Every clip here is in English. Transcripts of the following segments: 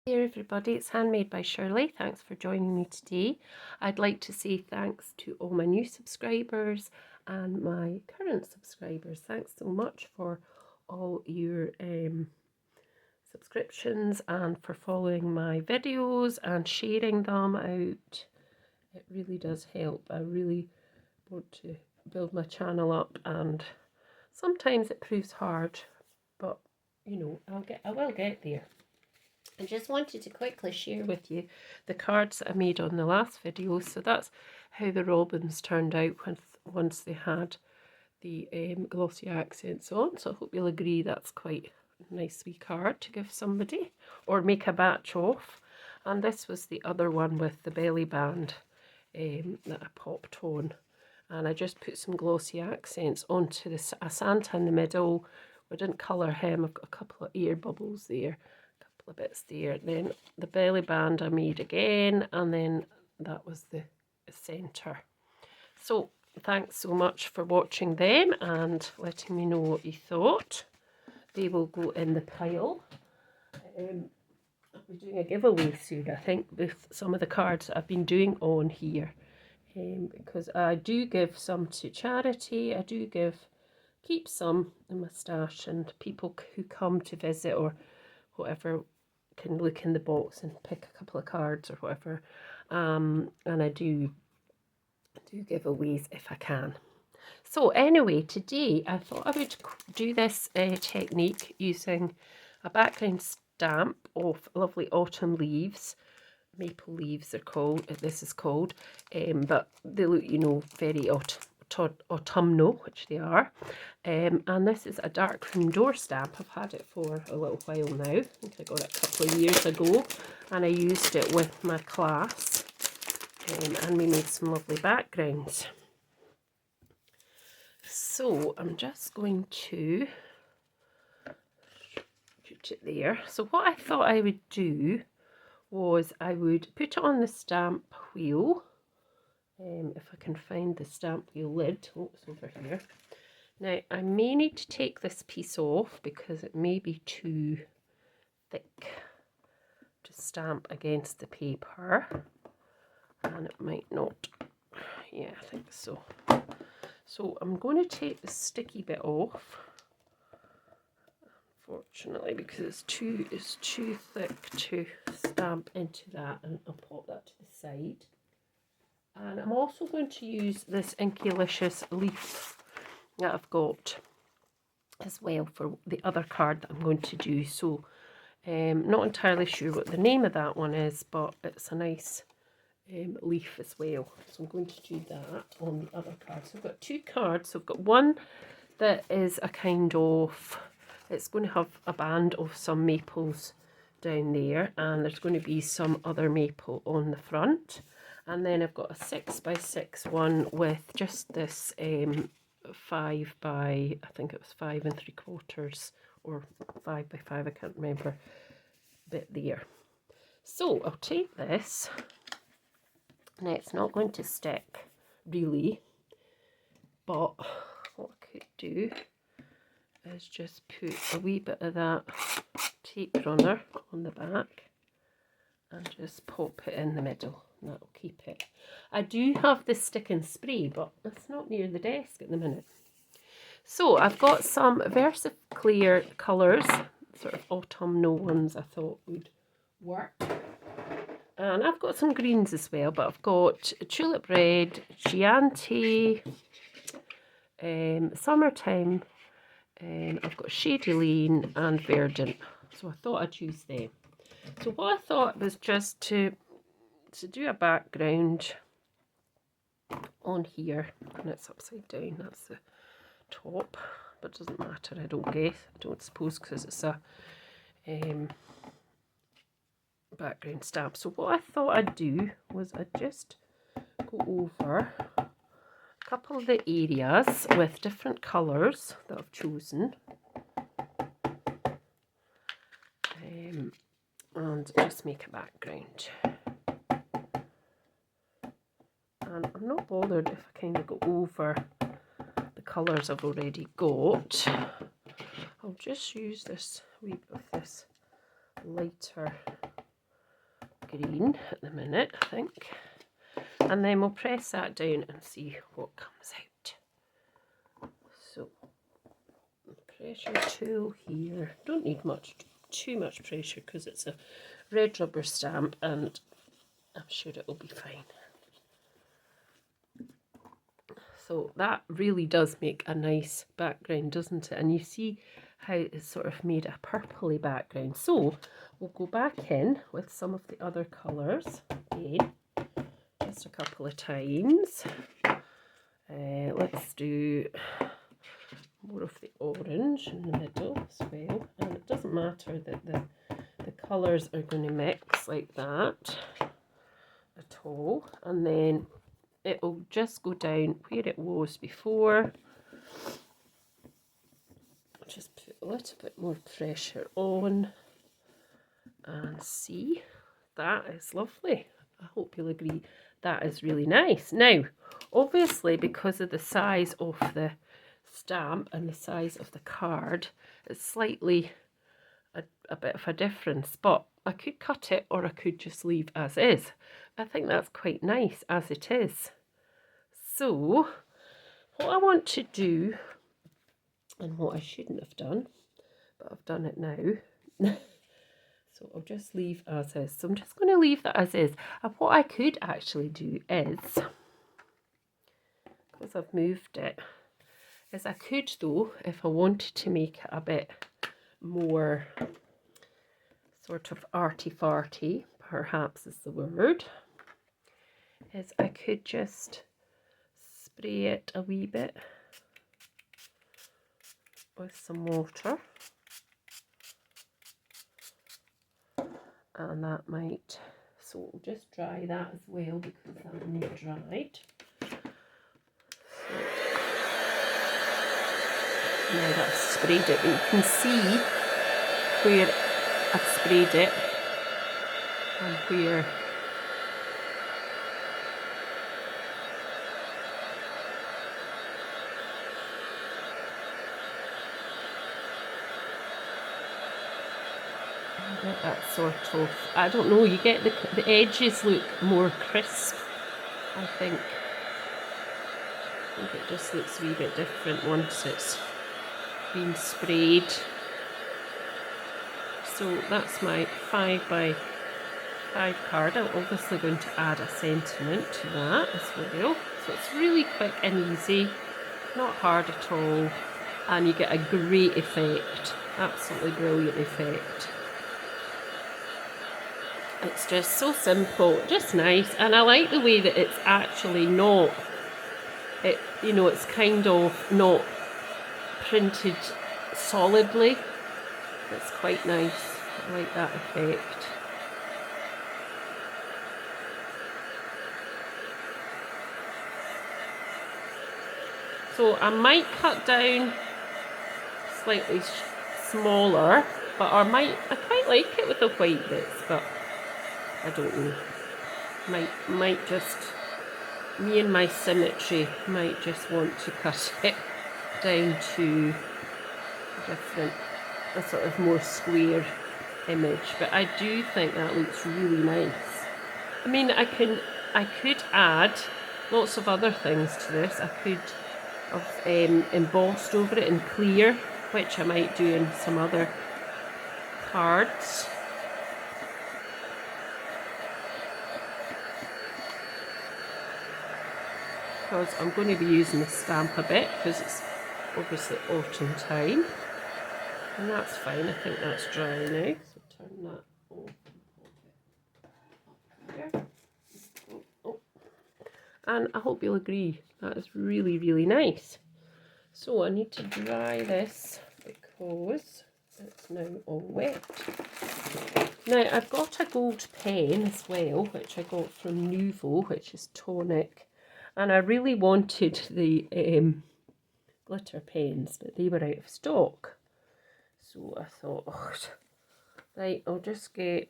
Hey everybody, it's Handmade by Shirley. Thanks for joining me today. I'd like to say thanks to all my new subscribers and my current subscribers. Thanks so much for all your subscriptions and for following my videos and sharing them out. It really does help. I really want to build my channel up, and sometimes it proves hard, but you know, I will get there. I just wanted to quickly share with you the cards that I made on the last video. So that's how the robins turned out once they had the glossy accents on. So I hope you'll agree that's quite a nice wee card to give somebody or make a batch of. And this was the other one with the belly band that I popped on. And I just put some glossy accents onto a Santa in the middle. I didn't colour him. I've got a couple of ear bubbles there. Bits there. Then the belly band I made again, and then that was the centre. So thanks so much for watching them and letting me know what you thought. They will go in the pile. I'll be doing a giveaway soon, I think, with some of the cards that I've been doing on here, because I do give some to charity. I do keep some in my stash, and people who come to visit or whatever can look in the box and pick a couple of cards or whatever, and I do giveaways if I can. So anyway, today I thought I would do this technique using a background stamp of lovely autumn leaves. Maple leaves are called, this is called, but they look, you know, very autumnal, which they are. And this is a darkroom door stamp. I've had it for a little while now. I think I got it a couple of years ago, and I used it with my class, and we made some lovely backgrounds. So I'm just going to put it there. So what I thought I would do was I would put it on the stamp wheel. If I can find the stamp wheel lid. Oh, it's over here. Now I may need to take this piece off because it may be too thick to stamp against the paper, and it might not. Yeah, I think so. So I'm going to take the sticky bit off, unfortunately, because it's too thick to stamp into that, and I'll pop that to the side. And I'm also going to use this Inkylicious leaf that I've got as well for the other card that I'm going to do. So not entirely sure what the name of that one is, but it's a nice leaf as well. So I'm going to do that on the other card. So I've got two cards. So I've got one that is a kind of, it's going to have a band of some maples down there, and there's going to be some other maple on the front. And then I've got a 6x6 one with just this 5 by, I think it was 5 3/4 or 5 by 5, I can't remember, bit there. So I'll take this. Now it's not going to stick really, but what I could do is just put a wee bit of that tape runner on the back and just pop it in the middle, and that'll keep it. I do have this stick and spray, but it's not near the desk at the minute. So I've got some VersaClear colours, sort of autumnal ones I thought would work. And I've got some greens as well, but I've got Tulip Red, Chianti, Summertime, I've got Shady Lane and Verdant. So I thought I'd use them. So what I thought was just to do a background on here, and it's upside down, that's the top, but it doesn't matter, I don't suppose, because it's a background stamp. So what I thought I'd do was I'd just go over a couple of the areas with different colours that I've chosen, and just make a background. And I'm not bothered if I kind of go over the colours I've already got. I'll just use this wee bit of this lighter green at the minute, I think. And then we'll press that down and see what comes out. So, pressure tool here. Don't need too much pressure because it's a red rubber stamp and I'm sure it will be fine. So that really does make a nice background, doesn't it? And you see how it's sort of made a purpley background. So we'll go back in with some of the other colours again, just a couple of times. Let's do more of the orange in the middle as well. And it doesn't matter that the colours are going to mix like that at all. And then it'll just go down where it was before. Just put a little bit more pressure on and see, that is lovely. I hope you'll agree that is really nice. Now, obviously, because of the size of the stamp and the size of the card, it's slightly a bit of a difference, but I could cut it or I could just leave as is. I think that's quite nice as it is. So, what I want to do, and what I shouldn't have done, but I've done it now, so I'll just leave as is. So I'm just going to leave that as is. And what I could actually do is, because I've moved it, is I could though, if I wanted to make it a bit more sort of arty-farty, perhaps is the word, is I could just spray it a wee bit with some water, and that might, so we'll just dry that as well because that need dried. So, now that I've sprayed it, but you can see where I've sprayed it and where get that sort of, I don't know, you get the edges look more crisp, I think. I think it just looks a wee bit different once it's been sprayed. So that's my 5x5 card. I'm obviously going to add a sentiment to that as well. So it's really quick and easy, not hard at all, and you get a great effect, absolutely brilliant effect. It's just so simple, just nice, and I like the way that it's actually not, you know, it's kind of not printed solidly. It's quite nice. I like that effect. So I might cut down slightly smaller, but I quite like it with the white bits, but I don't know. Might just, me and my symmetry might just want to cut it down to a sort of more square image. But I do think that looks really nice. I mean, I could add lots of other things to this. I could have embossed over it in clear, which I might do in some other cards. Because I'm going to be using the stamp a bit because it's obviously autumn time, and that's fine. I think that's dry now, so turn that off. And I hope you'll agree that is really, really nice. So I need to dry this because it's now all wet. Now I've got a gold pen as well, which I got from Nuvo, which is tonic. And I really wanted the glitter pens, but they were out of stock. So I thought, oh, right, I'll just get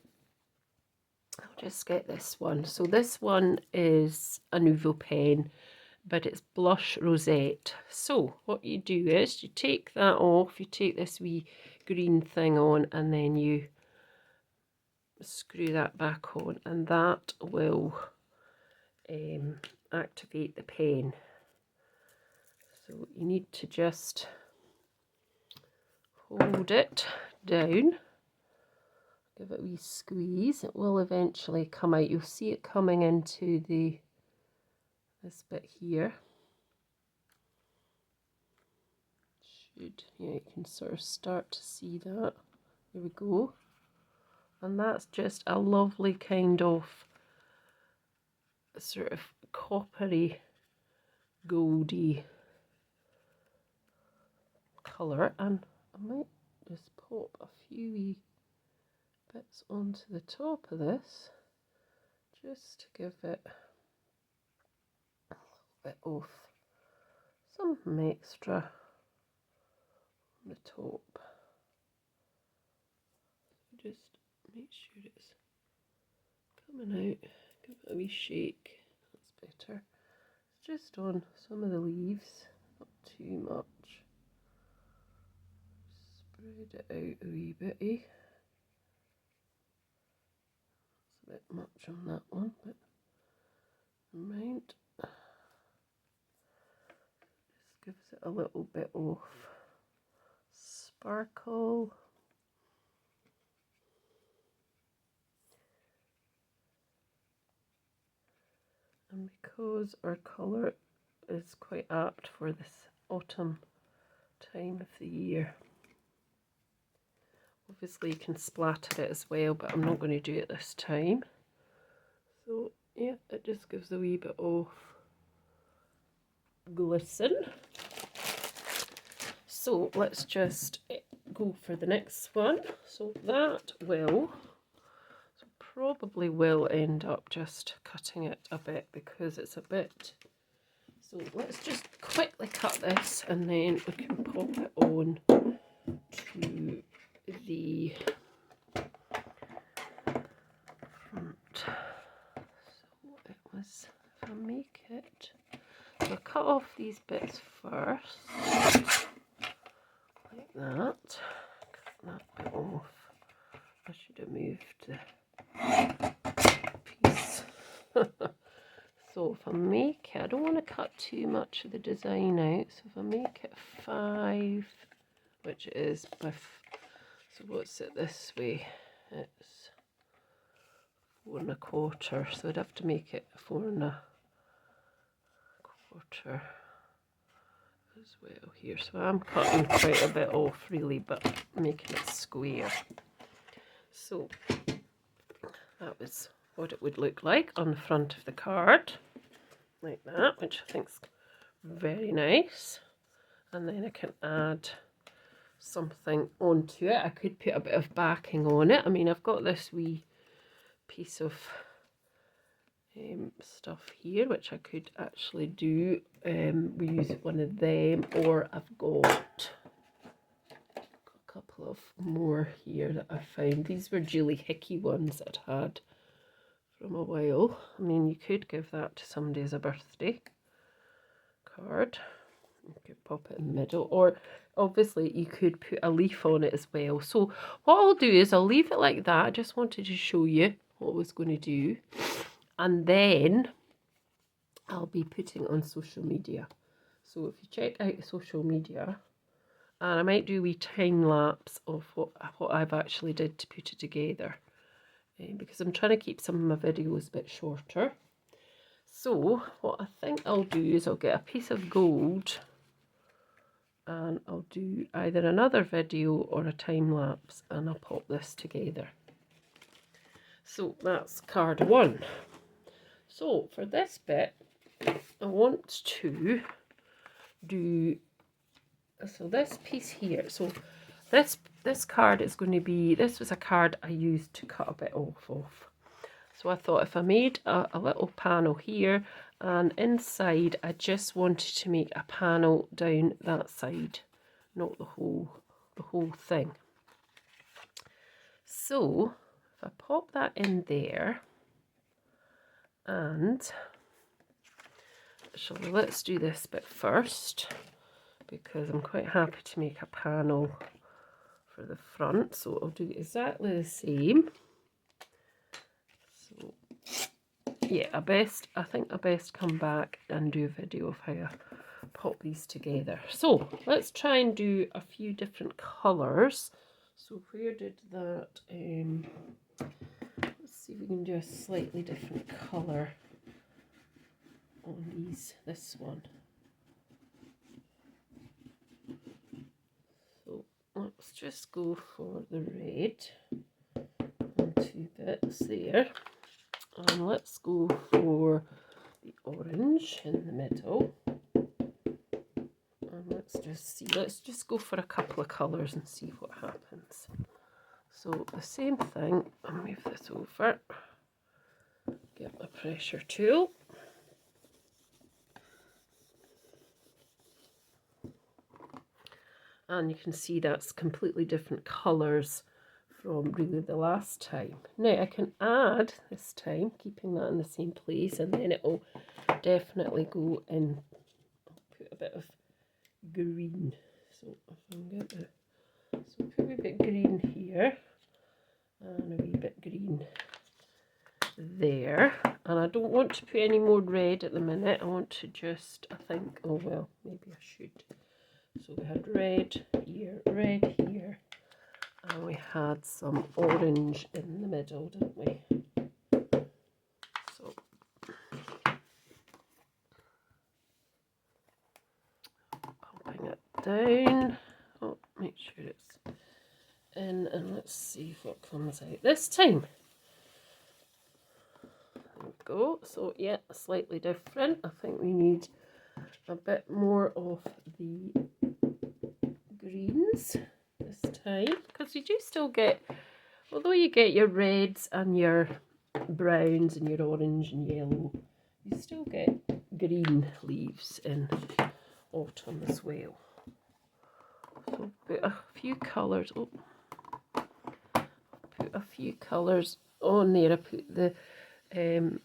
this one. So this one is a Nuvo pen, but it's blush rosette. So what you do is you take that off, you take this wee green thing on, and then you screw that back on, and that will activate the pen. So you need to just hold it down, give it a wee squeeze. It will eventually come out. You'll see it coming into this bit here. Yeah, you can sort of start to see that. There we go. And that's just a lovely kind of sort of coppery, goldy colour. And I might just pop a few wee bits onto the top of this, just to give it a little bit of something extra on the top. Just make sure it's coming out, give it a wee shake, that's better. Just on some of the leaves, not too much. Spread it out a wee bitty. It's a bit much on that one, but never mind. Just gives it a little bit of sparkle. And because our colour is quite apt for this autumn time of the year, obviously you can splatter it as well, but I'm not going to do it this time. So yeah, it just gives a wee bit of glisten. So let's just go for the next one. So that will, probably will end up just cutting it a bit because it's a bit. So let's just quickly cut this and then we can pop it on to the front. So it was, if I make it, so I'll cut off these bits first, like that. Cut that bit off. I should have moved the piece. So if I make it, I don't want to cut too much of the design out, so if I make it 5, which is by, so what's it this way, it's 4 1/4, so I'd have to make it 4 1/4 as well here, so I'm cutting quite a bit off really, but making it square. So that was what it would look like on the front of the card, like that, which I think is very nice. And then I can add something onto it. I could put a bit of backing on it. I mean, I've got this wee piece of stuff here, which I could actually do. We use one of them, or I've got a couple of more here that I found. These were Julie Hickey ones that I'd had from a while. I mean, you could give that to somebody as a birthday card. You could pop it in the middle, or obviously you could put a leaf on it as well. So what I'll do is I'll leave it like that. I just wanted to show you what I was going to do, and then I'll be putting on social media. So if you check out social media, and I might do a wee time lapse of what I've actually did to put it together, because I'm trying to keep some of my videos a bit shorter. So what I think I'll do is I'll get a piece of gold and I'll do either another video or a time lapse, and I'll pop this together. So that's card 1. So for this bit, I want to do, so this piece here, so this card is going to be, this was a card I used to cut a bit off of. So I thought if I made a little panel here, and inside I just wanted to make a panel down that side, not the whole thing. So if I pop that in there, and so let's do this bit first, because I'm quite happy to make a panel for the front. So I'll do exactly the same. yeah, I think I best come back and do a video of how I pop these together. So let's try and do a few different colours. So where did that, let's see if we can do a slightly different colour on these, this one. So let's just go for the red and 2 bits there. And let's go for the orange in the middle. And let's just see, let's just go for a couple of colours and see what happens. So the same thing, I'll move this over, get my pressure tool. And you can see that's completely different colours from really the last time. Now I can add this time, keeping that in the same place, and then it will definitely go in. I'll put a bit of green. So if I can get the, so put a wee bit green here and a wee bit green there. And I don't want to put any more red at the minute. I want to just, I think, oh well, maybe I should. So we had red here, and we had some orange in the middle, didn't we? So popping it down. Oh, make sure it's in, and let's see what comes out this time. There we go. So yeah, slightly different. I think we need a bit more of the greens this time, because you do still get, although you get your reds and your browns and your orange and yellow, you still get green leaves in autumn as well. So put a few colours, oh, put a few colours on there. I put the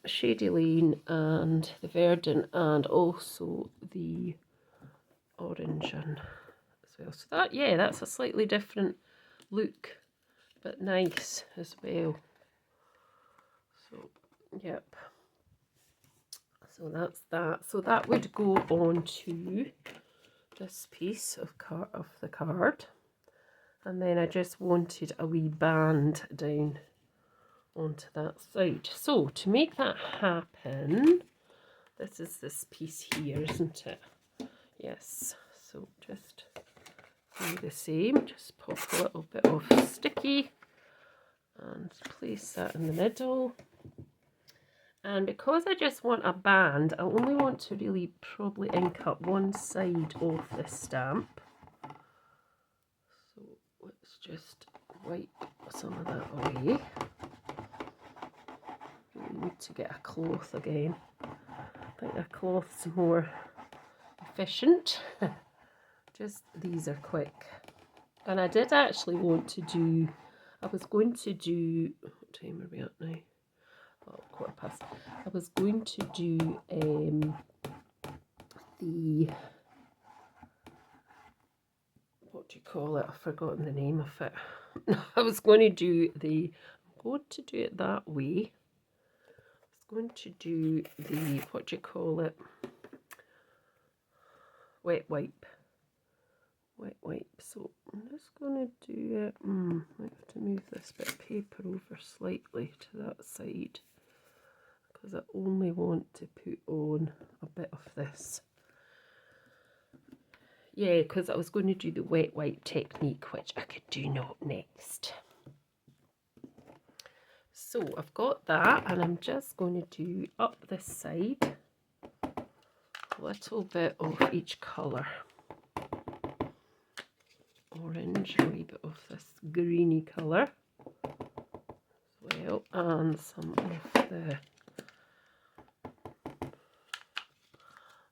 Shady Lane and the Verdant and also the orange in as well. So that, yeah, that's a slightly different look, but nice as well. So, yep. So that's that. So that would go on to this piece of the card. And then I just wanted a wee band down onto that side. So to make that happen, this is this piece here, isn't it? Yes. So just do the same. Just pop a little bit of sticky and place that in the middle. And because I just want a band, I only want to really probably ink up one side of the stamp. So let's just wipe some of that away. We need to get a cloth again. I think a cloth's more efficient. Just these are quick. And I did actually want to do, I was going to do, what time are we at now? Oh, 1/4 past. I was going to do the, what do you call it? I've forgotten the name of it. I was going to do the, I'm going to do it that way. I was going to do the, what do you call it? Wet wipe. Wet wipe. So I'm just going to do it. I have to move this bit of paper over slightly to that side, because I only want to put on a bit of this. Yeah, because I was going to do the wet wipe technique, which I could do next. So I've got that, and I'm just going to do up this side a little bit of each colour. Orange, a wee bit of this greeny colour as well, and some of the,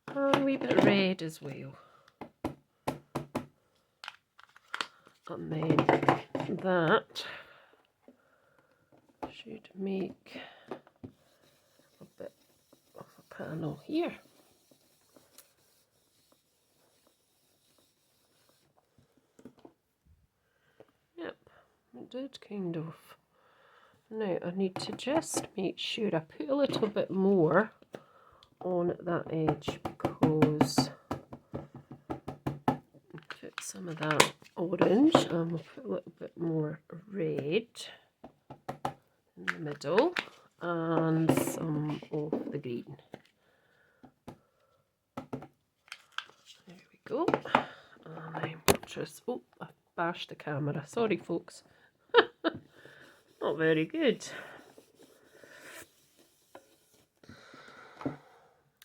and a wee bit red as well. And then that should make a bit of a panel here. Yep, it did kind of Now I need to just make sure I put a little bit more on that edge, because put some of that orange and we'll put a little bit more red in the middle and some of the green. There we go. And I'm just, oh, I bashed the camera. Sorry folks. Not very good.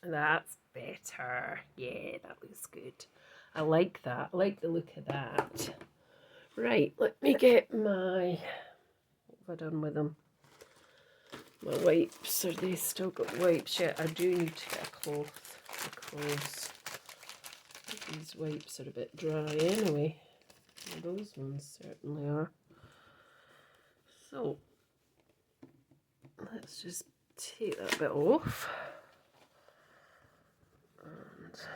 That's better. Yeah, that looks good. I like that. I like the look of that. Right, let me get my, what have I done with them? My wipes. Are they still got wipes yet? I do need to get a cloth because these wipes are a bit dry anyway. And those ones certainly are. So let's just take that bit off. And let's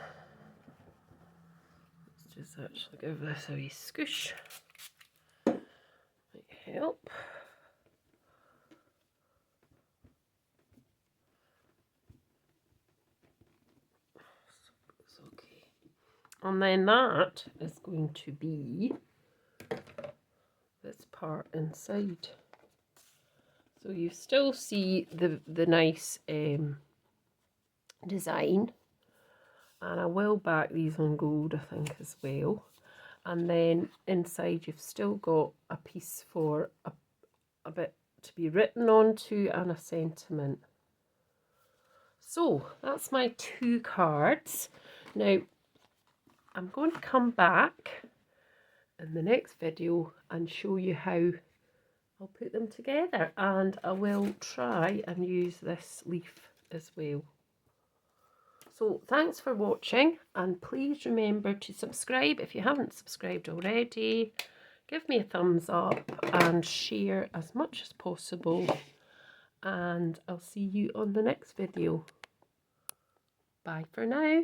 just actually give this a wee scoosh. Might help. It's okay. And then that is going to be this part inside. So you still see the nice design, and I will back these on gold, I think, as well. And then inside you've still got a piece for a bit to be written onto and a sentiment. So that's my 2 cards. Now I'm going to come back in the next video and show you how I'll put them together, and I will try and use this leaf as well. So thanks for watching, and please remember to subscribe if you haven't subscribed already. Give me a thumbs up and share as much as possible, and I'll see you on the next video. Bye for now.